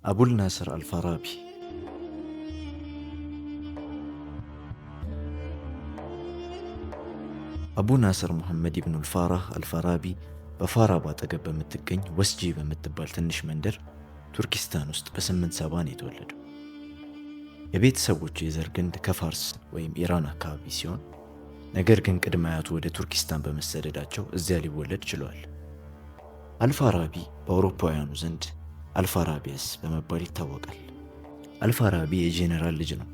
አቡልናስር አልፋራቢ። አቡ ናስር ሙሐመድ ኢብኑ አልፋራህ አልፋራቢ በፋራብ አጠገብ በምትገኝ ወስጂ በምትባል ትንሽ መንደር ቱርኪስታን ውስጥ በ870 ነው የተወለደው። የቤተሰቦቹ የዘር ግንድ ከፋርስ ወይም ኢራን አካባቢ ሲሆን ነገር ግን ቅድመ አያቱ ወደ ቱርኪስታን በመሰደዳቸው እዚያ ሊወለድ ችሏል። አልፋራቢ በአውሮፓውያኑ ዘንድ አልፋራቢያስ በመባል ይታወቃል። አልፋራቢ የጄኔራል ልጅ ነው።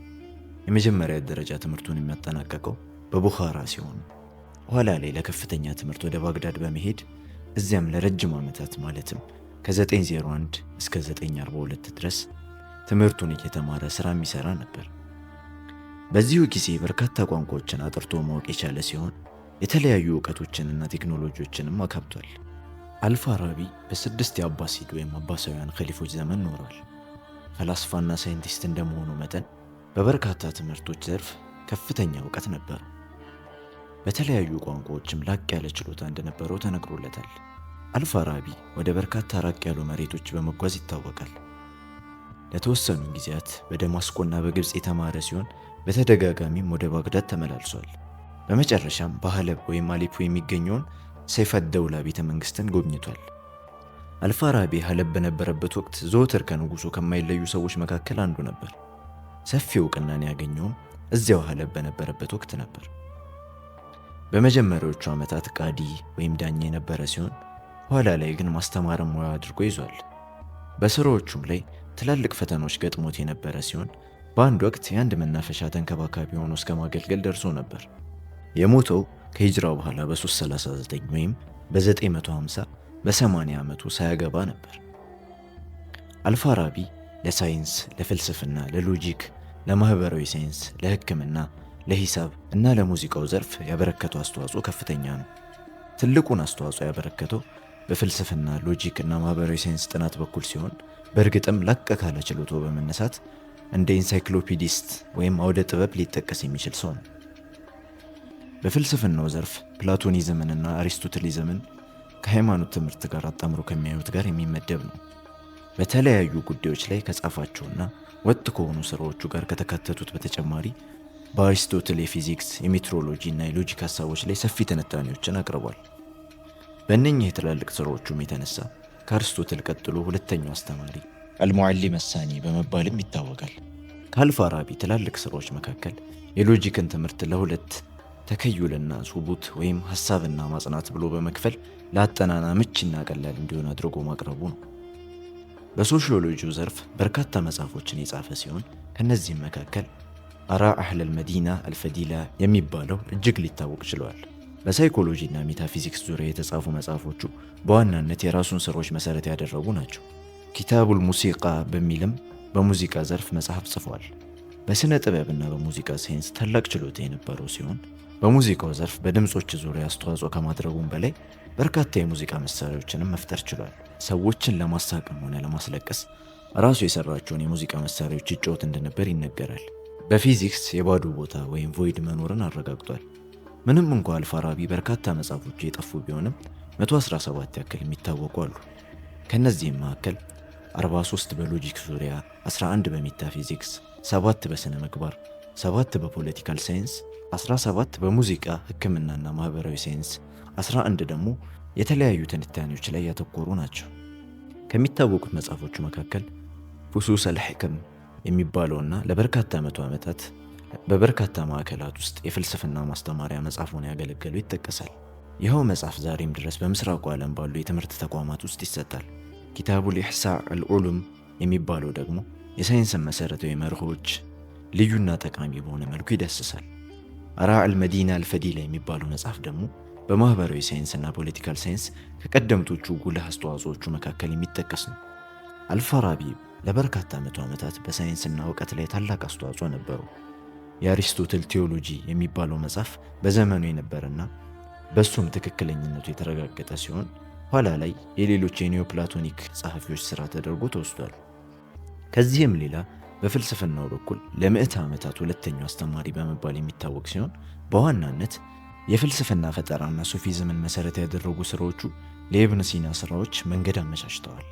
የመጀመሪያ ደረጃ ትምህርቱን የሚያጠናቀቀው በቡኻራ ሲሆን ኋላ ላይ ለከፍተኛ ትምህርት ወደ ባግዳድ በመሄድ እዚያም ለረጅም ዓመታት ማለትም ከ901 እስከ 942 ድረስ ትምህርቱን እየተማረ ሥራ የሚሠራ ነበር። በዚሁ ጊዜ በርካታ ቋንቋዎችን አጥርቶ ማወቅ የቻለ ሲሆን የተለያዩ እውቀቶችንና ቴክኖሎጂዎችንም አካብቷል። አልፋራቢ በስድስት የአባሲድ ወይም አባሳውያን ኸሊፎች ዘመን ኖሯል። ፈላስፋና ሳይንቲስት እንደመሆኑ መጠን በበርካታ ትምህርቶች ዘርፍ ከፍተኛ እውቀት ነበረው። በተለያዩ ቋንቋዎችም ላቅ ያለ ችሎታ እንደነበረው ተነግሮለታል። አልፋራቢ ወደ በርካታ ራቅ ያሉ መሬቶች በመጓዝ ይታወቃል። ለተወሰኑ ጊዜያት በደማስቆና በግብፅ የተማረ ሲሆን በተደጋጋሚም ወደ ባግዳድ ተመላልሷል። በመጨረሻም በሐለብ ወይም አሌፖ የሚገኘውን ሰይፈት ደውላ ቤተ መንግስትን ጎብኝቷል። አልፋራቢ ሐለብ በነበረበት ወቅት ዘወትር ከንጉሱ ከማይለዩ ሰዎች መካከል አንዱ ነበር። ሰፊ እውቅናን ያገኘውም እዚያው ሐለብ በነበረበት ወቅት ነበር። በመጀመሪያዎቹ ዓመታት ቃዲ ወይም ዳኛ የነበረ ሲሆን ኋላ ላይ ግን ማስተማርን ሙያ አድርጎ ይዟል። በስራዎቹም ላይ ትላልቅ ፈተናዎች ገጥሞት የነበረ ሲሆን በአንድ ወቅት የአንድ መናፈሻ ተንከባካቢ ሆኖ እስከ ማገልገል ደርሶ ነበር። የሞተው ከሂጅራው በኋላ በ339 ወይም በ950 በ80 ዓመቱ ሳያገባ ነበር። አልፋራቢ ለሳይንስ፣ ለፍልስፍና፣ ለሎጂክ፣ ለማህበራዊ ሳይንስ፣ ለሕክምና፣ ለሂሳብ እና ለሙዚቃው ዘርፍ ያበረከተው አስተዋጽኦ ከፍተኛ ነው። ትልቁን አስተዋጽኦ ያበረከተው በፍልስፍና፣ ሎጂክ እና ማህበራዊ ሳይንስ ጥናት በኩል ሲሆን በእርግጥም ላቅ ካለ ችሎቶ በመነሳት እንደ ኢንሳይክሎፒዲስት ወይም አውደ ጥበብ ሊጠቀስ የሚችል ሰው ነው። በፍልስፍናው ዘርፍ ፕላቶኒዝምንና አሪስቶትሊዝምን ከሃይማኖት ትምህርት ጋር አጣምሮ ከሚያዩት ጋር የሚመደብ ነው። በተለያዩ ጉዳዮች ላይ ከጻፋቸውና ወጥ ከሆኑ ስራዎቹ ጋር ከተካተቱት በተጨማሪ በአሪስቶትል የፊዚክስ፣ የሜትሮሎጂ እና የሎጂክ ሀሳቦች ላይ ሰፊ ትንታኔዎችን አቅርቧል። በእነኚህ የትላልቅ ስራዎቹም የተነሳ ከአሪስቶትል ቀጥሎ ሁለተኛው አስተማሪ አልሙዓሊም አሳኒ በመባልም ይታወቃል። ከአልፋራቢ ትላልቅ ስራዎች መካከል የሎጂክን ትምህርት ለሁለት ተከዩልና ሱቡት ወይም ሀሳብና ማጽናት ብሎ በመክፈል ለአጠናና ምችና ቀላል እንዲሆን አድርጎ ማቅረቡ ነው። በሶሺዮሎጂው ዘርፍ በርካታ መጽሐፎችን የጻፈ ሲሆን ከነዚህም መካከል አራ አህለል መዲና አልፈዲላ የሚባለው እጅግ ሊታወቅ ችሏል። በሳይኮሎጂና ሜታፊዚክስ ዙሪያ የተጻፉ መጽሐፎቹ በዋናነት የራሱን ስራዎች መሰረት ያደረጉ ናቸው። ኪታቡል ሙሲቃ በሚልም በሙዚቃ ዘርፍ መጽሐፍ ጽፏል። በስነ ጥበብና በሙዚቃ ሳይንስ ታላቅ ችሎታ የነበረው ሲሆን በሙዚቃው ዘርፍ በድምጾች ዙሪያ አስተዋጽኦ ከማድረጉም በላይ በርካታ የሙዚቃ መሳሪያዎችንም መፍጠር ችሏል። ሰዎችን ለማሳቅም ሆነ ለማስለቀስ ራሱ የሰራቸውን የሙዚቃ መሳሪያዎች ይጫወት እንደነበር ይነገራል። በፊዚክስ የባዶ ቦታ ወይም ቮይድ መኖርን አረጋግጧል። ምንም እንኳ አልፋራቢ በርካታ መጽሐፎቹ የጠፉ ቢሆንም 117 ያክል የሚታወቁ አሉ። ከነዚህም መካከል 43 በሎጂክ ዙሪያ፣ 11 በሜታፊዚክስ፣ 7 በስነ ምግባር፣ 7 በፖለቲካል ሳይንስ፣ 17 በሙዚቃ ሕክምናና ማህበራዊ ሳይንስ፣ 11 ደግሞ የተለያዩ ትንታኔዎች ላይ ያተኮሩ ናቸው። ከሚታወቁት መጽሐፎቹ መካከል ፉሱስ አልሕክም የሚባለውና ለበርካታ መቶ ዓመታት በበርካታ ማዕከላት ውስጥ የፍልስፍና ማስተማሪያ መጽሐፍ ሆኖ ያገለገለው ይጠቀሳል። ይኸው መጽሐፍ ዛሬም ድረስ በምስራቁ ዓለም ባሉ የትምህርት ተቋማት ውስጥ ይሰጣል። ኪታቡል ኢሕሳእ አልዑሉም የሚባለው ደግሞ የሳይንስን መሰረታዊ መርሆች ልዩና ጠቃሚ በሆነ መልኩ ይዳስሳል። አራ አልመዲና አልፈዲላ የሚባለው መጽሐፍ ደግሞ በማህበራዊ ሳይንስና ፖለቲካል ሳይንስ ከቀደምቶቹ ጉልህ አስተዋጽኦቹ መካከል የሚጠቀስ ነው። አልፋራቢ ለበርካታ መቶ ዓመታት በሳይንስና እውቀት ላይ ታላቅ አስተዋጽኦ ነበሩ። የአሪስቶትል ቴዎሎጂ የሚባለው መጽሐፍ በዘመኑ የነበረና በሱም ትክክለኝነቱ የተረጋገጠ ሲሆን ኋላ ላይ የሌሎች የኒዮፕላቶኒክ ጸሐፊዎች ሥራ ተደርጎ ተወስዷል። ከዚህም ሌላ በፍልስፍናው በኩል ለምዕተ ዓመታት ሁለተኛው አስተማሪ በመባል የሚታወቅ ሲሆን በዋናነት የፍልስፍና ፈጠራና ሱፊዝምን መሰረት ያደረጉ ሥራዎቹ ለኢብን ሲና ሥራዎች መንገድ አመቻችተዋል።